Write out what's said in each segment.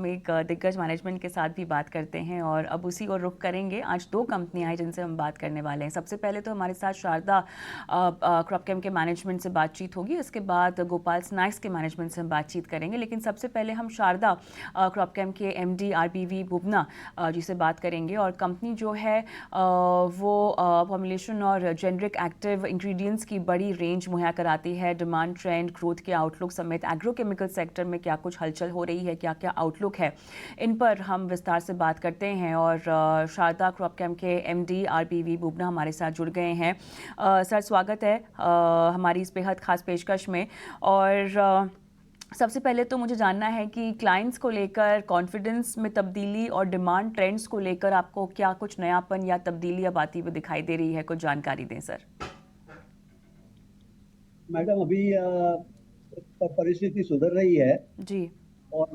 हम एक दिग्गज मैनेजमेंट के साथ भी बात करते हैं और अब उसी को रुख करेंगे। आज दो कंपनियां हैं जिनसे हम बात करने वाले हैं। सबसे पहले तो हमारे साथ शारदा क्रॉपकेम के मैनेजमेंट से बातचीत होगी, उसके बाद गोपाल स्नैक्स के मैनेजमेंट से हम बातचीत करेंगे। लेकिन सबसे पहले हम शारदा क्रॉपकेम के एमडी आरबीवी बुबना जी से बात करेंगे। और कंपनी जो है वो फॉर्मुलेशन और जेनरिक एक्टिव इंग्रेडिएंट्स की बड़ी रेंज मुहैया कराती है। डिमांड ट्रेंड, ग्रोथ के आउटलुक समेत एग्रोकेमिकल सेक्टर में क्या कुछ हलचल हो रही है, क्या क्या आउटलुक है, इन पर हम विस्तार से बात करते हैं। और शारदा क्रॉपकेम के एमडी आरबीवी बुबना हमारे साथ जुड़ गए हैं। सर, स्वागत है हमारी इस बेहद खास पेशकश में। और सबसे पहले तो मुझे जानना है कि क्लाइंट्स को लेकर कॉन्फिडेंस में तब्दीली और डिमांड ट्रेंड्स को लेकर आपको क्या कुछ नयापन या तब्दीली अब आती हुई दिखाई दे रही है, कुछ जानकारी दें सर। मैडम, अभी परिस्थिति सुधर रही है जी। और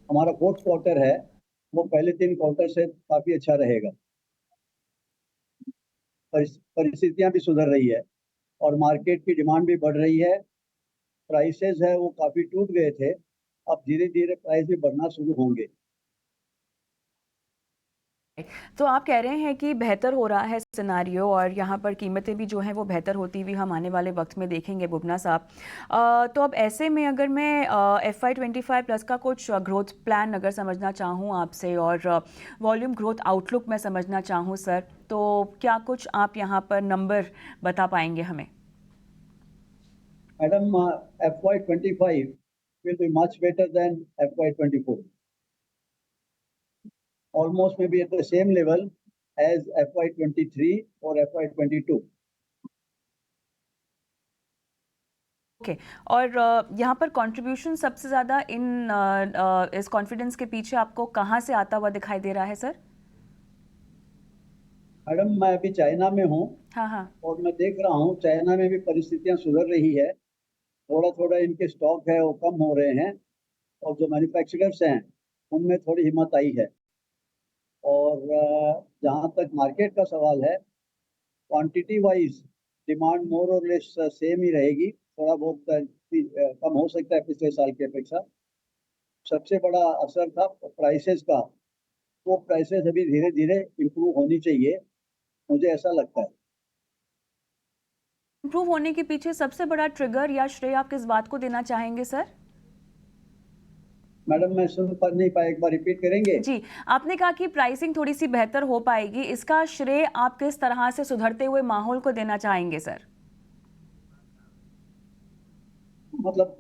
हमारा फोर्थ क्वार्टर है, वो पहले 3 क्वार्टर से काफी अच्छा रहेगा। परिस्थितियां भी सुधर रही है और मार्केट की डिमांड भी बढ़ रही है। प्राइसेस है वो काफी टूट गए थे, अब धीरे धीरे प्राइस भी बढ़ना शुरू होंगे। तो आप कह रहे हैं कि बेहतर हो रहा है सिनारियो और यहाँ पर कीमतें भी जो हैं वो बेहतर होती हुई हम आने वाले वक्त में देखेंगे बुबना साहब। तो अब ऐसे में अगर मैं FY25 प्लस का कुछ ग्रोथ प्लान अगर समझना चाहूँ आपसे और वॉल्यूम ग्रोथ आउटलुक मैं समझना चाहूँ सर, तो क्या कुछ आप यहाँ पर नंबर बता पाएंगे हमें? Madam, FY25 will be much better than FY24. Almost maybe at the same level as FY23 or FY22. Okay. और यहाँ पर कंट्रीब्यूशन सबसे ज़्यादा इस कॉन्फिडेंस के पीछे आपको कहाँ से आता हुआ दिखाई दे रहा है सर? मैडम, मैं अभी चाइना में हूँ हाँ हाँ। और मैं देख रहा हूँ चाइना में भी परिस्थितियां सुधर रही है। थोड़ा थोड़ा इनके स्टॉक है वो कम हो रहे हैं और जो मैन्युफैक्चरर्स हैं उनमें थोड़ी हिम्मत आई है। और जहाँ तक मार्केट का सवाल है, क्वांटिटी वाइज डिमांड मोर और लेस सेम ही रहेगी। थोड़ा बहुत कम हो सकता है पिछले साल की अपेक्षा। सबसे बड़ा असर था प्राइसेस का, वो प्राइसेस अभी धीरे धीरे इम्प्रूव होनी चाहिए, मुझे ऐसा लगता है। इम्प्रूव होने के पीछे सबसे बड़ा ट्रिगर या श्रेय आप किस बात को देना चाहेंगे सर? मैडम, मैं सुन पर नहीं पाया, एक बार रिपीट करेंगे? जी, आपने कहा कि प्राइसिंग थोड़ी सी बेहतर हो पाएगी, इसका श्रेय आप किस तरह से सुधरते हुए माहौल को देना चाहेंगे सर? मतलब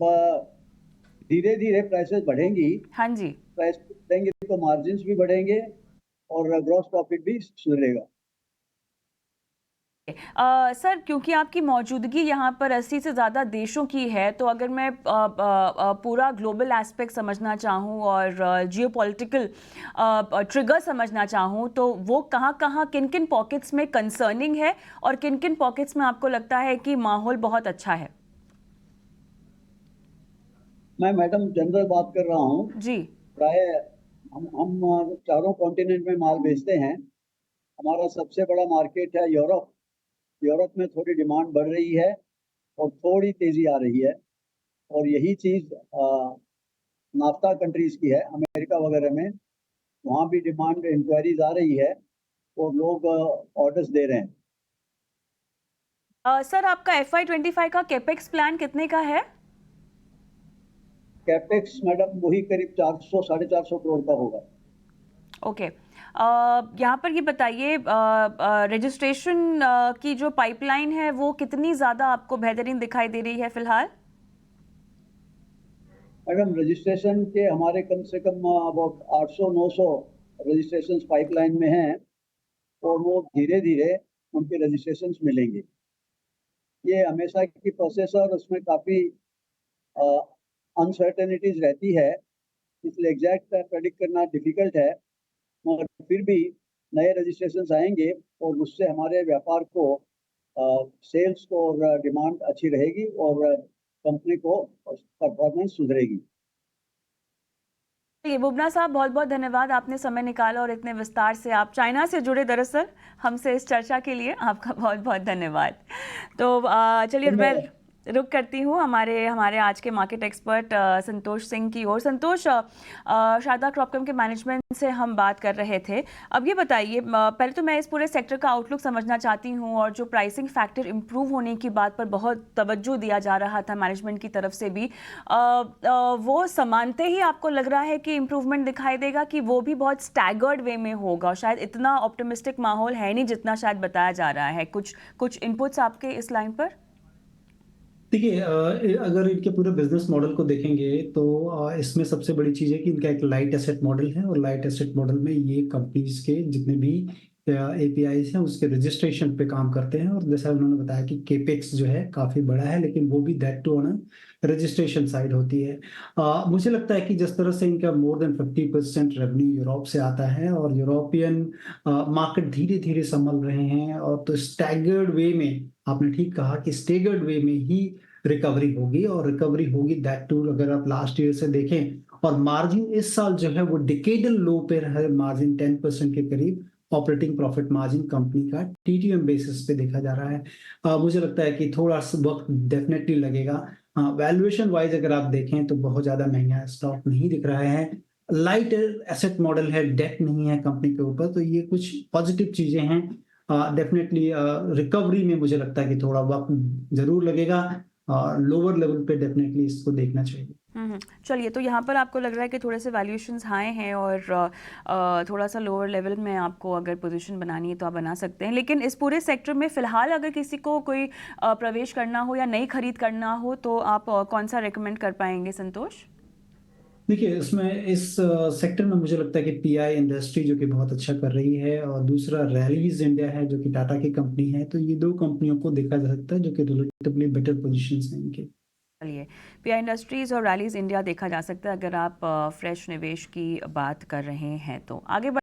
धीरे धीरे प्राइसेस बढ़ेंगी। हाँ जी। प्राइस बढ़ेंगे तो मार्जिन्स भी बढ़ेंगे और ग्रॉस प्रॉफिट भी सुधरेगा। सर, क्योंकि आपकी मौजूदगी यहाँ पर 80 से ज़्यादा देशों की है, तो अगर मैं पूरा ग्लोबल एस्पेक्ट समझना चाहूँ और जियोपॉलिटिकल ट्रिगर समझना चाहूँ, तो वो कहाँ कहाँ किन किन पॉकेट्स में कंसर्निंग है और किन किन पॉकेट्स में आपको लगता है कि माहौल बहुत अच्छा है? मैं मैडम जनरल बात कर रहा हूँ। जी। प्राय हम चारों कॉन्टिनेंट में माल बेचते हैं। हमारा सबसे बड़ा मार्केट है यूरोप। यूरोप में थोड़ी डिमांड बढ़ रही है और थोड़ी तेजी आ रही है। और यही चीज नाफ्ता कंट्रीज की है, अमेरिका वगैरह में। वहाँ भी डिमांड इंक्वायरीज आ रही है और लोग ऑर्डर्स दे रहे हैं। सर, आपका FY25 का कैपेक्स प्लान कितने का है? कैपेक्स मैडम वही करीब 400 450 करोड़ का होगा। ओके। यहाँ पर ये बताइए, रजिस्ट्रेशन की जो पाइपलाइन है वो कितनी ज़्यादा आपको बेहतरीन दिखाई दे रही है फिलहाल? मैडम, रजिस्ट्रेशन के हमारे कम से कम अबाउट 800 900 रजिस्ट्रेशन पाइपलाइन में हैं और वो धीरे धीरे उनके रजिस्ट्रेशन मिलेंगे। ये हमेशा की प्रोसेस है और उसमें काफ़ी अनसर्टेनिटीज रहती है, इसलिए एग्जैक्ट प्रेडिक्ट करना डिफिकल्ट है। मगर फिर भी नए रजिस्ट्रेशन आएंगे और उससे हमारे व्यापार को, सेल्स को और डिमांड अच्छी रहेगी और कंपनी को परफॉर्मेंस सुधरेगी। ये बुबना साहब, बहुत बहुत धन्यवाद, आपने समय निकाला और इतने विस्तार से आप चाइना से जुड़े दरअसल हमसे इस चर्चा के लिए आपका बहुत बहुत धन्यवाद। तो चलिए, तो मैं रुक करती हूँ हमारे हमारे आज के मार्केट एक्सपर्ट संतोष सिंह की ओर। संतोष, शारदा क्रॉपकॉम के मैनेजमेंट से हम बात कर रहे थे। अब ये बताइए, पहले तो मैं इस पूरे सेक्टर का आउटलुक समझना चाहती हूँ, और जो प्राइसिंग फैक्टर इम्प्रूव होने की बात पर बहुत तवज्जो दिया जा रहा था मैनेजमेंट की तरफ से भी, वो समानते ही आपको लग रहा है कि इम्प्रूवमेंट दिखाई देगा, कि वो भी बहुत स्टैगर्ड वे में होगा? शायद इतना ऑप्टिमिस्टिक माहौल है नहीं जितना शायद बताया जा रहा है। कुछ कुछ इनपुट्स आपके इस लाइन पर? देखिए, अगर इनके पूरे बिजनेस मॉडल को देखेंगे तो इसमें सबसे बड़ी चीज़ है कि इनका एक लाइट एसेट मॉडल है, और लाइट एसेट मॉडल में ये कंपनीज के जितने भी एपीआईज हैं उसके रजिस्ट्रेशन पे काम करते हैं। और जैसा उन्होंने बताया कि केपेक्स जो है काफ़ी बड़ा है, लेकिन वो भी that too on registration side होती है। मुझे लगता है कि जिस तरह से इनका मोर देन 50% रेवेन्यू यूरोप से आता है, और यूरोपियन मार्केट धीरे धीरे संभल रहे हैं, और तो स्टैगर्ड वे में, आपने ठीक कहा कि स्टैगर्ड वे में ही रिकवरी होगी, और रिकवरी होगी दैट टू अगर आप लास्ट ईयर से देखें। और मार्जिन इस साल जो है वो डिकेडल लो पे है, मार्जिन 10% के करीब ऑपरेटिंग प्रॉफिट मार्जिन कंपनी का टीटीएम बेसिस पे देखा जा रहा है। मुझे लगता है कि थोड़ा सा वक्त डेफिनेटली लगेगा। वैल्यूएशन वाइज अगर आप देखें तो बहुत ज्यादा महंगा स्टॉक नहीं दिख रहा है, लाइट एसेट मॉडल है, डेट नहीं है कंपनी के ऊपर, तो ये कुछ पॉजिटिव चीजें हैं। डेफिनेटली रिकवरी में मुझे लगता है कि थोड़ा वक्त जरूर लगेगा, लोअर लेवल पे डेफिनेटली इसको देखना चाहिए। चलिए, तो यहाँ पर आपको लग रहा है कि थोड़े से वैल्यूएशंस हाई हैं, और थोड़ा सा लोअर लेवल में आपको अगर पोजीशन बनानी है तो आप बना सकते हैं। लेकिन इस पूरे सेक्टर में फ़िलहाल अगर किसी को कोई प्रवेश करना हो या नई खरीद करना हो, तो आप कौन सा रेकमेंड कर पाएंगे संतोष? देखिए, इसमें इस सेक्टर में मुझे लगता है कि पीआई इंडस्ट्री जो कि बहुत अच्छा कर रही है, और दूसरा रैलीज इंडिया है जो कि टाटा की कंपनी है, तो ये दो कंपनियों को देखा जा सकता है जो कि रिलेटिवली बेटर पोजीशंस हैं इनके। चलिए, पीआई इंडस्ट्रीज़ और रैलीज इंडिया देखा जा सकता है अगर आप फ्रेश निवेश की बात कर रहे हैं तो। आगे